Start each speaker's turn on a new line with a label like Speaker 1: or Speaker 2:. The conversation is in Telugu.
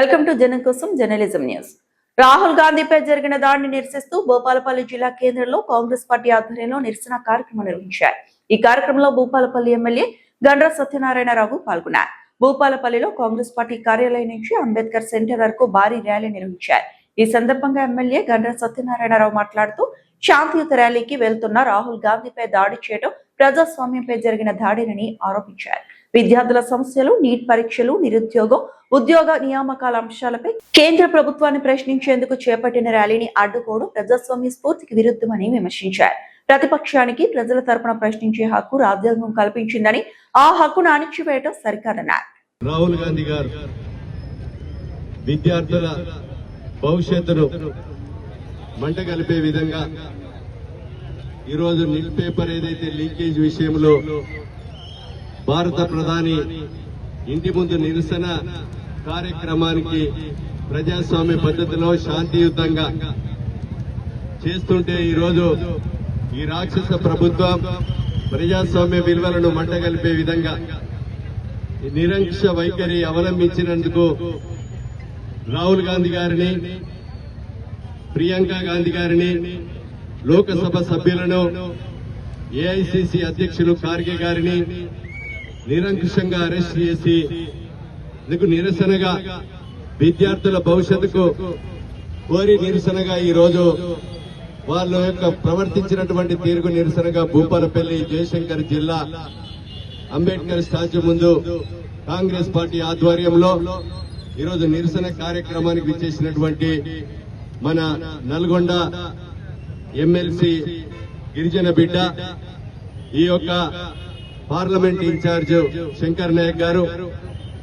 Speaker 1: వెల్కమ్ టు జనం కోసం జర్నలిజం న్యూస్. రాహుల్ గాంధీపై జరిగిన దాడిని నిరసిస్తూ భూపాలపల్లి జిల్లా కేంద్రంలో కాంగ్రెస్ పార్టీ ఆధ్వర్యంలో నిరసన కార్యక్రమం నిర్వహించారు. ఈ కార్యక్రమంలో భూపాలపల్లి ఎమ్మెల్యే గండ్ర సత్యనారాయణరావు పాల్గొన్నారు. భూపాలపల్లిలో కాంగ్రెస్ పార్టీ కార్యాలయం నుంచి అంబేద్కర్ సెంటర్ వరకు భారీ ర్యాలీ నిర్వహించారు. ఈ సందర్భంగా ఎమ్మెల్యే గండ్ర సత్యనారాయణరావు మాట్లాడుతూ శాంతియుత ర్యాలీకి వెళ్తున్న రాహుల్ గాంధీపై దాడి చేయడం ప్రజాస్వామ్యంపై జరిగిన దాడినని ఆరోపించారు. విద్యార్థుల సమస్యలు, నీట్ పరీక్షలు, నిరుద్యోగం, ఉద్యోగ నియామకాల అంశాలపై కేంద్ర ప్రభుత్వాన్ని ప్రశ్నించేందుకు చేపట్టిన ర్యాలీని అడ్డుకోవడం ప్రజాస్వామ్య స్ఫూర్తికి విరుద్ధమని విమర్శించారు. ప్రతిపక్షానికి ప్రజల తరపున ప్రశ్నించే హక్కు రాజ్యాంగం కల్పించిందని, ఆ హక్కును అణిచివేయడం సరికాదన్నారు.
Speaker 2: రాహుల్ గాంధీ గారు విద్యార్థుల భవిష్యత్తును మంట కలిపే విధంగా ఈరోజు నీట్ పేపర్ ఏదైతే లీకేజ్ విషయంలో భారత ప్రధాని ఇంటి ముందు నిరసన కార్యక్రమానికి ప్రజాస్వామ్య పద్ధతిలో శాంతియుతంగా చేస్తుంటే ఈరోజు ఈ రాక్షస ప్రభుత్వం ప్రజాస్వామ్య విలువలను మంటగలిపే విధంగా నిరంకుశ వైఖరి అవలంబించినందుకు రాహుల్ గాంధీ గారిని, ప్రియాంక గాంధీ గారిని, లోకసభ సభ్యులను, ఏఐసిసి అధ్యక్షులు ఖార్గే గారిని నిరంకుశంగా అరెస్ట్ చేసి ఇందుకు నిరసనగా విద్యార్థుల భవిష్యత్తుకు కోరి నిరసనగా ఈరోజు వాళ్ళ యొక్క ప్రవర్తించినటువంటి తీరుకు నిరసనగా భూపాలపల్లి జయశంకర్ జిల్లా అంబేద్కర్ స్టాచ్యూ ముందు కాంగ్రెస్ పార్టీ ఆధ్వర్యంలో ఈరోజు నిరసన కార్యక్రమానికి విచ్చేసినటువంటి మన నల్గొండ ఎమ్మెల్సీ గిరిజన బిడ్డ, ఈ యొక్క పార్లమెంట్ ఇన్ఛార్జ్ శంకర్ నాయక్ గారు,